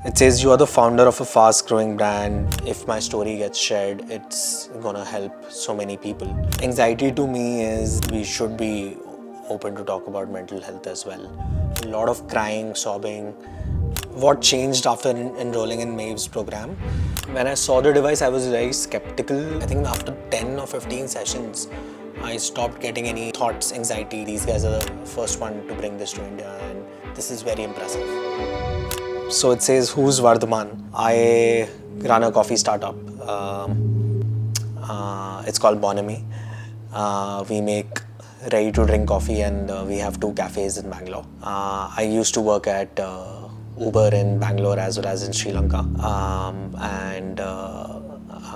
It says you are the founder of a fast-growing brand. If my story gets shared, it's gonna help so many people. Anxiety to me is we should be open to talk about mental health as well. A lot of crying, sobbing. What changed after enrolling in Mave's program? When I saw the device, I was very skeptical. I think after 10 or 15 sessions, I stopped getting any thoughts, anxiety. These guys are the first one to bring this to India, and this is very impressive. So it says, who's Vardhman? I run a coffee startup. It's called Bonomi. We make ready-to-drink coffee, and we have 2 cafes in Bangalore. I used to work at Uber in Bangalore as well as in Sri Lanka.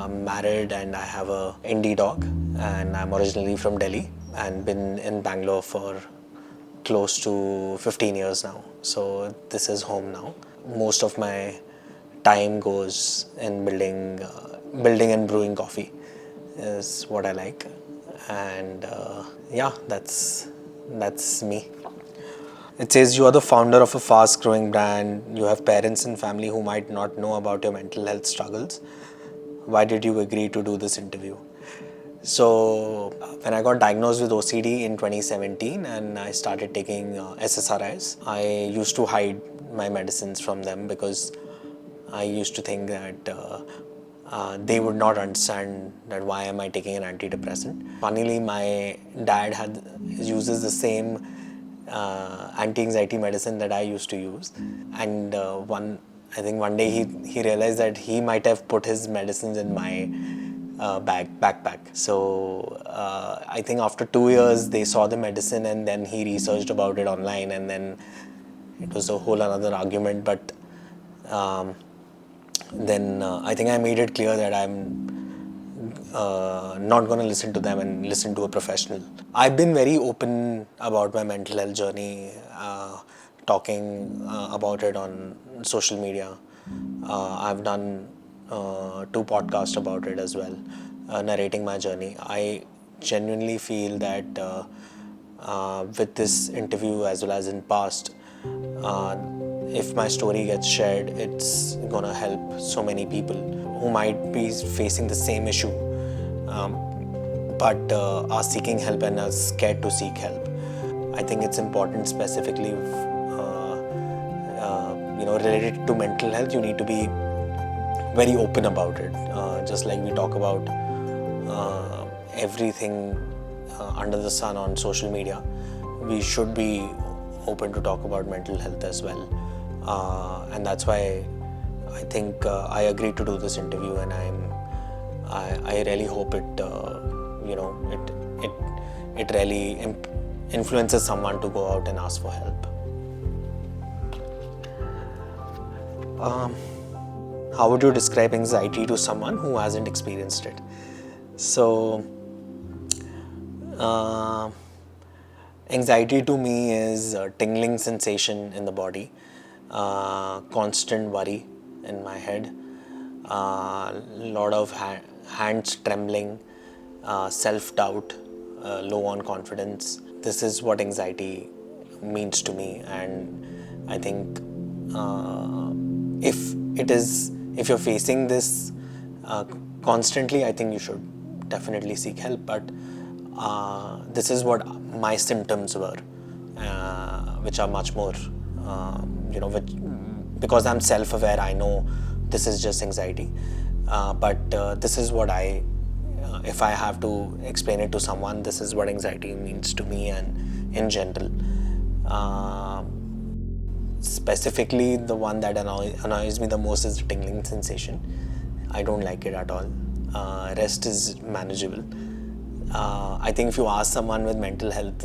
I'm married and I have a indie dog, and I'm originally from Delhi and been in Bangalore for close to 15 years now. So this is home now. Most of my time goes in building and brewing coffee is what I like. And yeah, that's me. It says you are the founder of a fast-growing brand. You have parents and family who might not know about your mental health struggles. Why did you agree to do this interview? So when I got diagnosed with OCD in 2017 and I started taking SSRIs, I used to hide my medicines from them because I used to think that they would not understand that why am I taking an antidepressant. Funnily, my dad uses the same anti-anxiety medicine that I used to use, and I think one day he realized that he might have put his medicines in my backpack. So I think after 2 years they saw the medicine, and then he researched about it online, and then it was a whole another argument. But then I think I made it clear that I'm not going to listen to them and listen to a professional. I've been very open about my mental health journey, talking about it on social media. I've done 2 podcasts about it as well, narrating my journey. I genuinely feel that with this interview as well as in past, if my story gets shared, it's gonna help so many people who might be facing the same issue, but are seeking help and are scared to seek help. I think it's important, specifically, related to mental health. You need to be very open about it. Just like we talk about everything under the sun on social media, we should be open to talk about mental health as well. And that's why I think I agreed to do this interview, and I really hope it it really influences someone to go out and ask for help. How would you describe anxiety to someone who hasn't experienced it? So, anxiety to me is a tingling sensation in the body, constant worry in my head, lot of hands trembling, self-doubt, low on confidence. This is what anxiety means to me, and I think if you're facing this constantly, I think you should definitely seek help. But this is what my symptoms were, which are much more, because I'm self-aware, I know this is just anxiety. But this is what if I have to explain it to someone, this is what anxiety means to me and in general. Specifically, the one that annoys me the most is the tingling sensation. I don't like it at all. Rest is manageable. I think if you ask someone with mental health,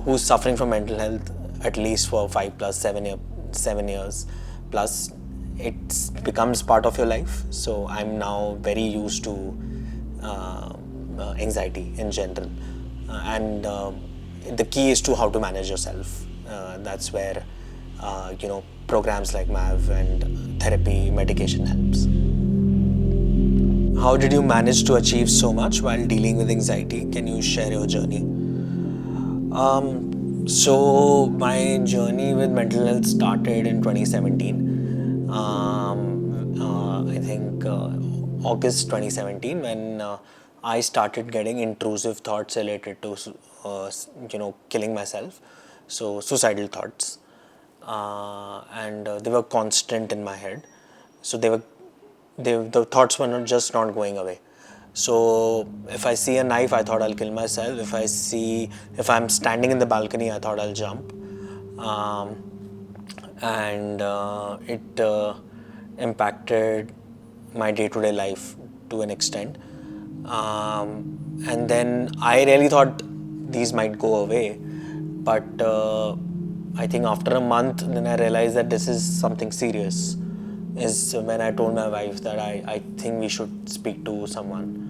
who's suffering from mental health at least for 7 years plus, it becomes part of your life. So I'm now very used to anxiety in general, and the key is to how to manage yourself. That's where programs like Mave and therapy, medication helps. How did you manage to achieve so much while dealing with anxiety? Can you share your journey? So my journey with mental health started in 2017. I think August 2017, when I started getting intrusive thoughts related to killing myself, so suicidal thoughts, and they were constant in my head. So the thoughts were not going away. So if I see a knife, I thought I'll kill myself. If I'm standing in the balcony, I thought I'll jump. um, and it impacted my day-to-day life to an extent. And then I really thought these might go away, but I think after a month, then I realized that this is something serious. Is when I told my wife that I think we should speak to someone,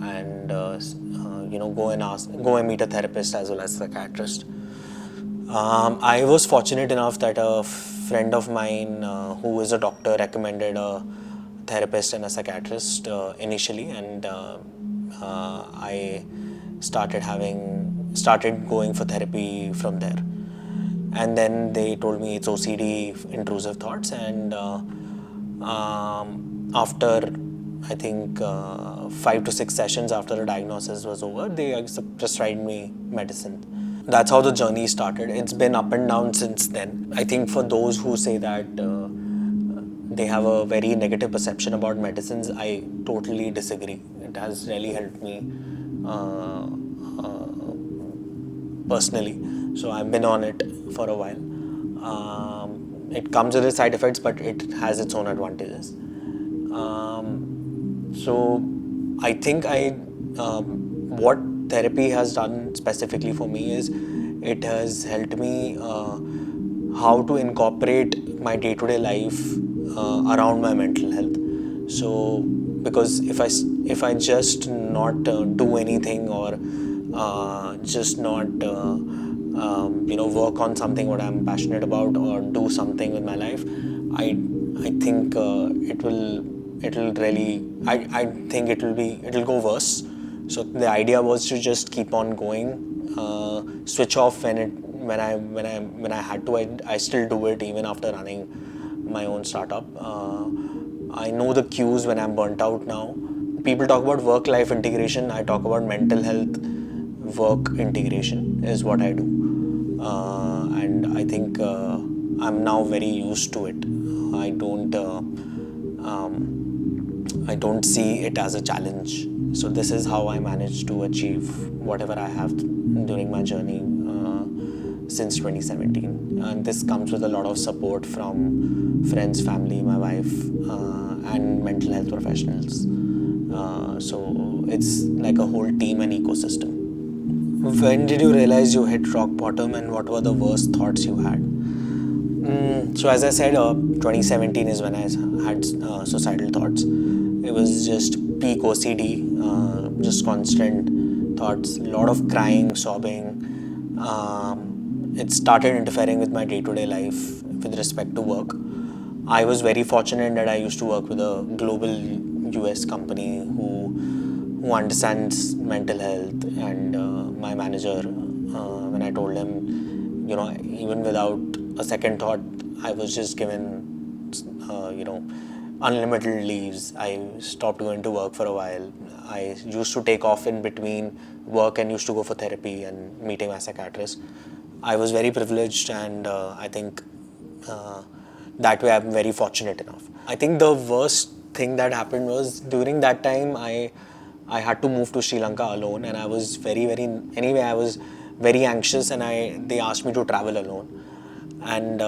and go and meet a therapist as well as a psychiatrist. I was fortunate enough that a friend of mine who is a doctor recommended a therapist and a psychiatrist initially, and I started going for therapy from there. And then they told me it's OCD, intrusive thoughts, and after I think 5 to 6 sessions after the diagnosis was over, they prescribed me medicine. That's how the journey started. It's been up and down since then. I think for those who say that they have a very negative perception about medicines, I totally disagree. It has really helped me uh, personally. So I've been on it for a while. It comes with its side effects, but it has its own advantages. So I think what therapy has done specifically for me is it has helped me how to incorporate my day-to-day life around my mental health. So because if I just not do anything, or just not work on something what I'm passionate about, or do something with my life, I think it'll really I think it'll go worse. So the idea was to just keep on going, switch off when I had to. I still do it even after running my own startup. I know the cues when I'm burnt out now. People talk about work-life integration. I talk about mental health work integration is what I do, and I think I'm now very used to it. I don't. I don't see it as a challenge. So this is how I managed to achieve whatever I have during my journey since 2017. And this comes with a lot of support from friends, family, my wife, and mental health professionals. So it's like a whole team and ecosystem. When did you realize you hit rock bottom, and what were the worst thoughts you had? So as I said, 2017 is when I had suicidal thoughts. It was just peak OCD, just constant thoughts, a lot of crying, sobbing. It started interfering with my day-to-day life with respect to work. I was very fortunate that I used to work with a global US company who understands mental health, and my manager, when I told him, even without a second thought, I was just given, unlimited leaves. I stopped going to work for a while. I used to take off in between work and used to go for therapy and meeting my psychiatrist. I was very privileged, and I think that way I'm very fortunate enough. I think the worst thing that happened was during that time I had to move to Sri Lanka alone, and I was I was very anxious, and they asked me to travel alone, and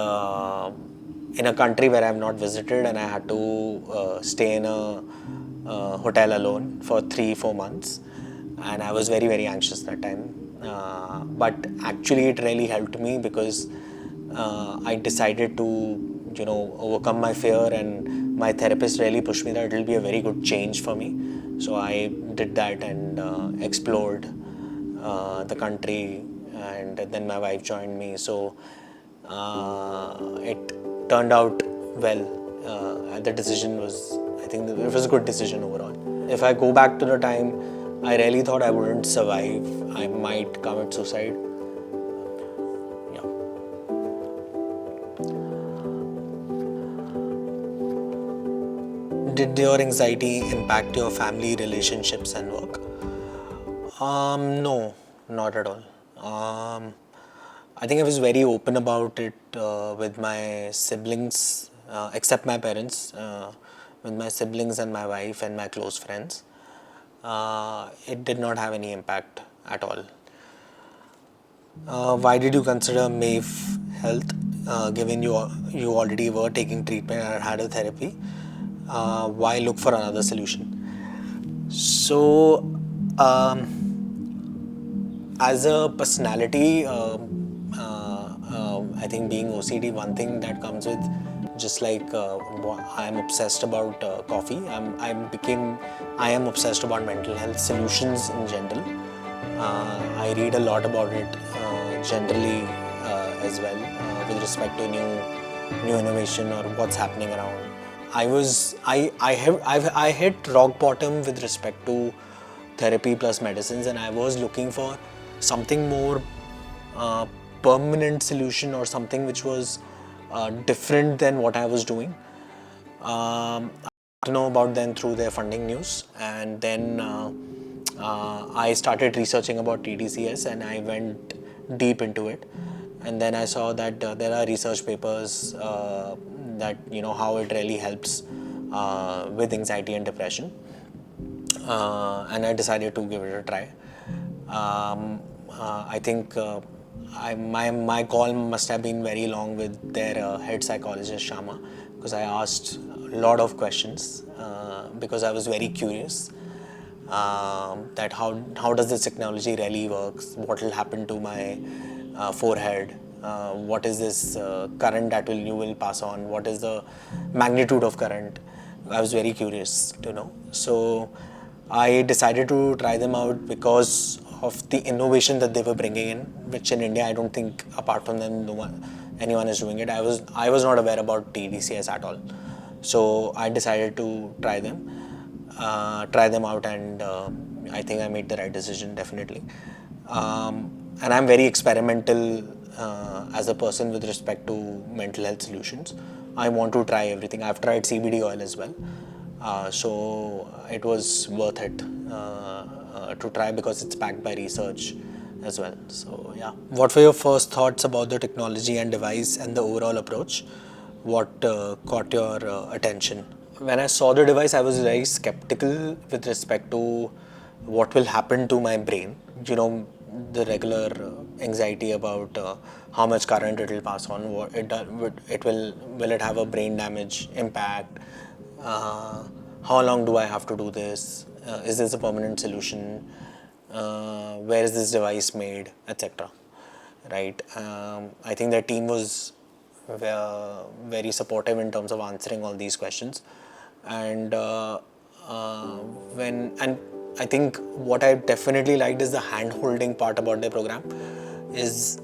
in a country where I have not visited, and I had to stay in a hotel alone for 3-4 months, and I was very anxious that time. But actually, it really helped me because I decided to overcome my fear, and my therapist really pushed me that it will be a very good change for me. So I did that and explored the country, and then my wife joined me. So it turned out well. The decision was, I think it was a good decision overall. If I go back to the time, I really thought I wouldn't survive. I might commit suicide. Yeah. did your anxiety impact your family, relationships, and work? No, not at all. I think I was very open about it with my siblings, except my parents, with my siblings and my wife and my close friends. It did not have any impact at all. Why did you consider Mave Health, given you already were taking treatment and had a therapy? Why look for another solution? So, as a personality, I think being OCD, one thing that comes with, just like I'm obsessed about coffee. I am obsessed about mental health solutions in general. I read a lot about it generally as well with respect to new innovation or what's happening around. I hit rock bottom with respect to therapy plus medicines, and I was looking for something more permanent solution or something which was different than what I was doing. I got to know about them through their funding news, and then I started researching about tDCS, and I went deep into it. And then I saw that there are research papers that how it really helps with anxiety and depression, and I decided to give it a try. I think my call must have been very long with their head psychologist Shama, because I asked a lot of questions because I was very curious that how does this technology really works? What will happen to my forehead? What is this current that you will pass on? What is the magnitude of current? I was very curious to know. So I decided to try them out because of the innovation that they were bringing in, which in India I don't think apart from them anyone is doing it. I was not aware about tDCS at all, so I decided to try them out, and I think I made the right decision, definitely. And I'm very experimental as a person with respect to mental health solutions. I want to try everything. I've tried CBD oil as well, so it was worth it to try because it's backed by research as well. So yeah. What were your first thoughts about the technology and device and the overall approach? What caught your attention? When I saw the device, I was very skeptical with respect to what will happen to my brain. The regular anxiety about how much current it will pass on, what will it have a brain damage impact, how long do I have to do this, is this a permanent solution, where is this device made, etc. Right. I think the team was very supportive in terms of answering all these questions, and I think what I definitely liked is the hand-holding part about the program. Is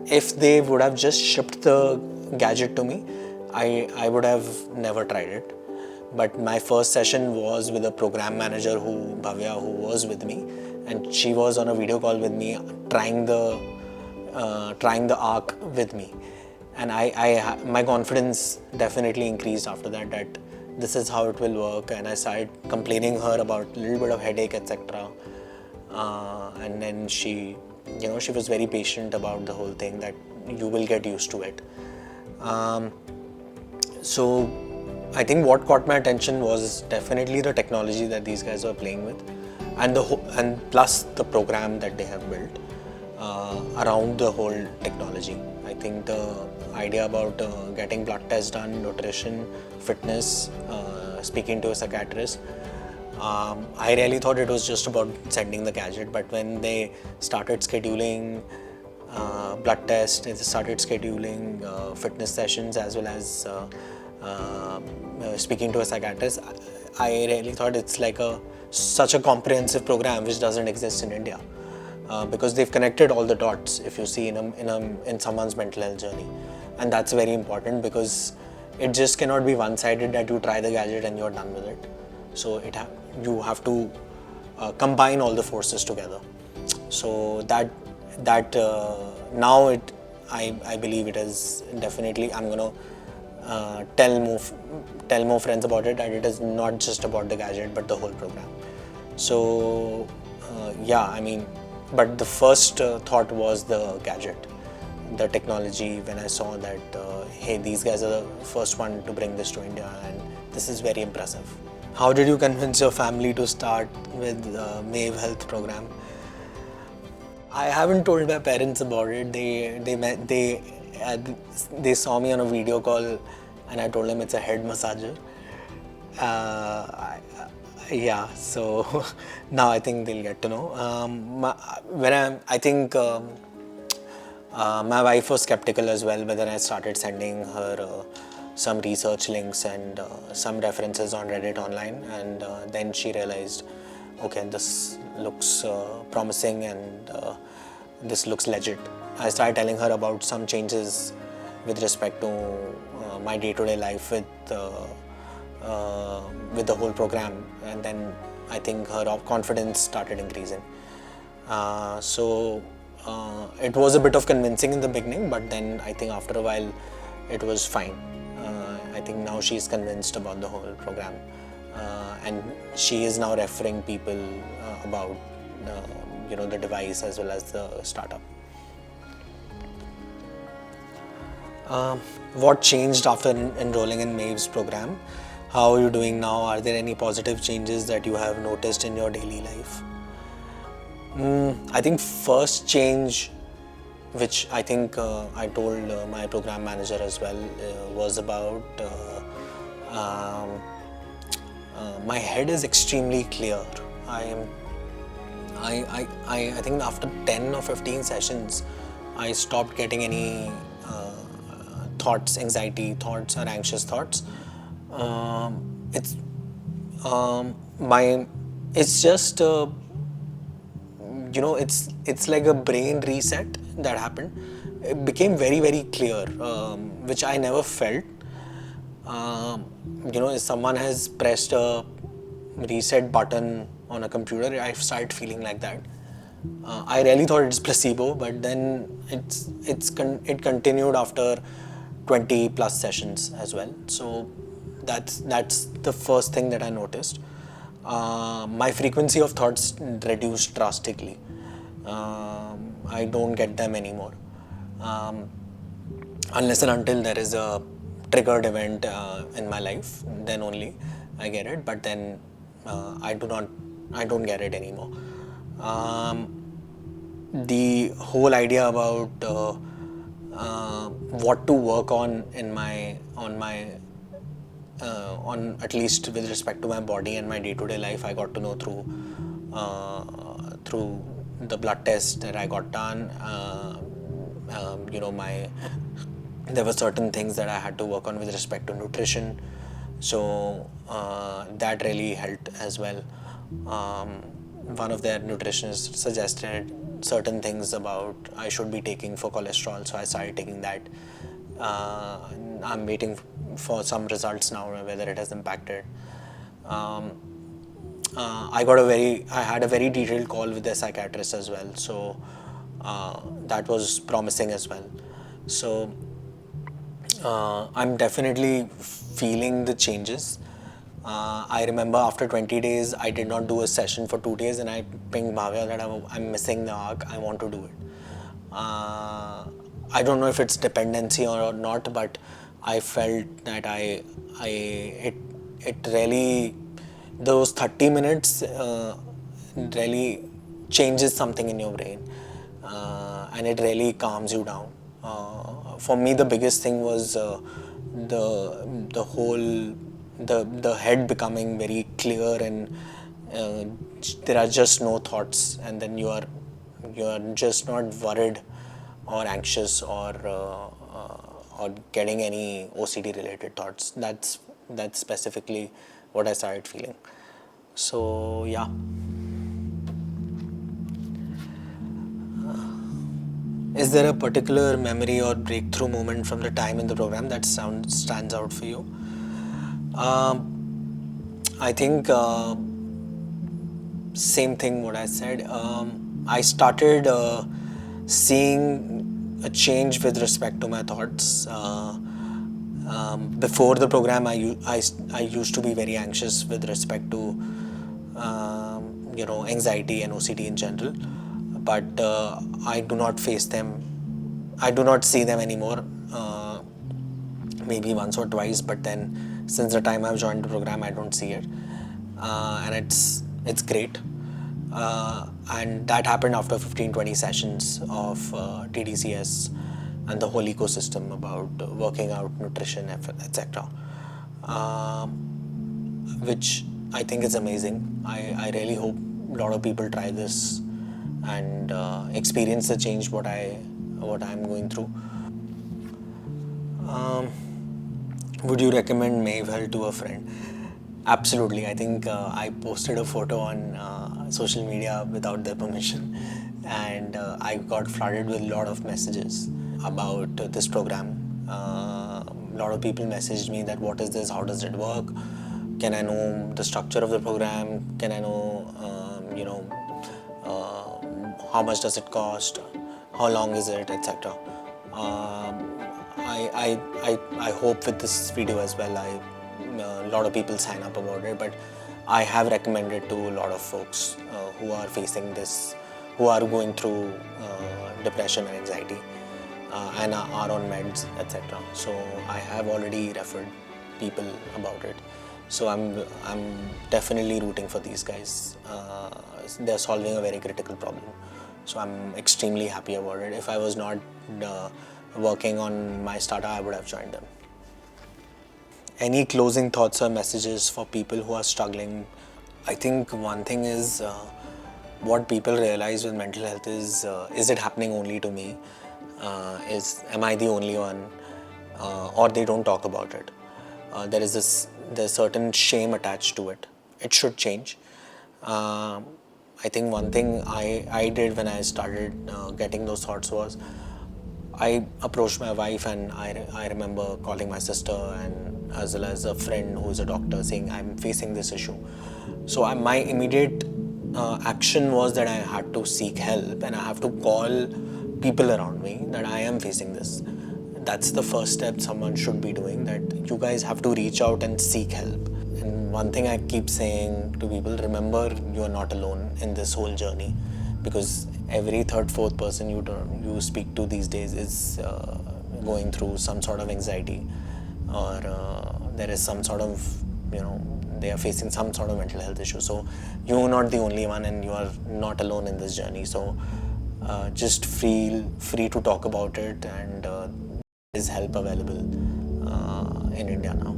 if they would have just shipped the gadget to me, I would have never tried it. But my first session was with a program manager, Bhavya, who was with me, and she was on a video call with me, trying the arc with me, and my confidence definitely increased after that this is how it will work, and I started complaining her about a little bit of headache, etc. And then she was very patient about the whole thing, that you will get used to it. So I think what caught my attention was definitely the technology that these guys were playing with, and plus the program that they have built around the whole technology. I think the idea about getting blood tests done, nutrition, fitness, speaking to a psychiatrist. I really thought it was just about sending the gadget, but when they started scheduling blood tests, they started scheduling fitness sessions, as well as speaking to a psychiatrist, I really thought it's like such a comprehensive program which doesn't exist in India. Because they've connected all the dots, if you see, in someone's mental health journey, and that's very important, because it just cannot be one-sided that you try the gadget and you're done with it. So you have to combine all the forces together. So that now I believe it is definitely, I'm gonna tell more friends about it, that it is not just about the gadget but the whole program. So yeah, I mean, but the first thought was the gadget, the technology. When I saw that hey, these guys are the first one to bring this to India and this is very impressive. How did you convince your family to start with Mave Health program? I haven't told my parents about it. They saw me on a video call, and I told them it's a head massager. Yeah, so now I think they'll get to know. My wife was skeptical as well, but then I started sending her some research links and some references on Reddit online, and then she realized, okay, this looks promising and this looks legit. I started telling her about some changes with respect to my day-to-day life with the whole program, and then I think her confidence started increasing. So it was a bit of convincing in the beginning, but then I think after a while it was fine. I think now she's convinced about the whole program, and she is now referring people about the device as well as the startup. What changed after enrolling in Mave's program? How are you doing now? Are there any positive changes that you have noticed in your daily life? I think first change, which I think I told my program manager as well, was about my head is extremely clear. I think after 10 or 15 sessions, I stopped getting any thoughts, anxiety thoughts or anxious thoughts. It's just it's like a brain reset that happened. It became very, very clear, which I never felt. If someone has pressed a reset button on a computer, I've started feeling like that. I really thought it's placebo, but then it continued after 20 plus sessions as well. So that's the first thing that I noticed. My frequency of thoughts reduced drastically. I don't get them anymore, unless and until there is a triggered event in my life. Then only I get it. But then I don't get it anymore. The whole idea about what to work on on at least with respect to my body and my day-to-day life, I got to know through the blood test that I got done. There were certain things that I had to work on with respect to nutrition, so that really helped as well. One of their nutritionists suggested certain things about I should be taking for cholesterol, so I started taking that. I'm waiting for some results now, whether it has impacted. I had a very detailed call with the psychiatrist as well, so that was promising as well. So I'm definitely feeling the changes. I remember after 20 days, I did not do a session for 2 days, and I pinged Mave that I'm missing the arc. I want to do it. I don't know if it's dependency or not, but I felt that it really, those 30 minutes really changes something in your brain, and it really calms you down. For me, the biggest thing was the whole the head becoming very clear, and there are just no thoughts, and then you are just not worried or anxious or getting any OCD related thoughts. That's specifically what I started feeling. So yeah. Is there a particular memory or breakthrough moment from the time in the program that stands out for you? I think same thing what I said. I started seeing a change with respect to my thoughts. Before the program, I used to be very anxious with respect to anxiety and OCD in general, but I do not face them. I do not see them anymore. Maybe once or twice, but then since the time I've joined the program, I don't see it, and it's great. And that happened after 15-20 sessions of tDCS and the whole ecosystem about working out, nutrition, etc. Which I think is amazing. I really hope a lot of people try this and experience the change what I'm going through. Would you recommend Mave Health to a friend? Absolutely. I think I posted a photo on social media without their permission, and I got flooded with a lot of messages about this program. A lot of people messaged me that what is this, how does it work, can I know the structure of the program, can I know how much does it cost, how long is it, etc. I hope with this video as well, a lot of people sign up about it, but I have recommended to a lot of folks who are facing this, who are going through depression and anxiety and are on meds, etc. So I have already referred people about it. So I'm definitely rooting for these guys. They're solving a very critical problem. So I'm extremely happy about it. If I was not working on my startup, I would have joined them. Any closing thoughts or messages for people who are struggling? I think one thing is what people realize with mental health is it happening only to me? Am I the only one? Or they don't talk about it. There's certain shame attached to it. It should change. I think one thing I did when I started getting those thoughts was I approached my wife, and I remember calling my sister and as well as a friend who's a doctor saying I'm facing this issue. So my immediate action was that I had to seek help and I have to call people around me that I am facing this. That's the first step someone should be doing, that you guys have to reach out and seek help. And one thing I keep saying to people, remember you are not alone in this whole journey, because every third, fourth person you speak to these days is going through some sort of anxiety, or there is some sort of, they are facing some sort of mental health issue. So you are not the only one, and you are not alone in this journey. So just feel free to talk about it, and there is help available in India now.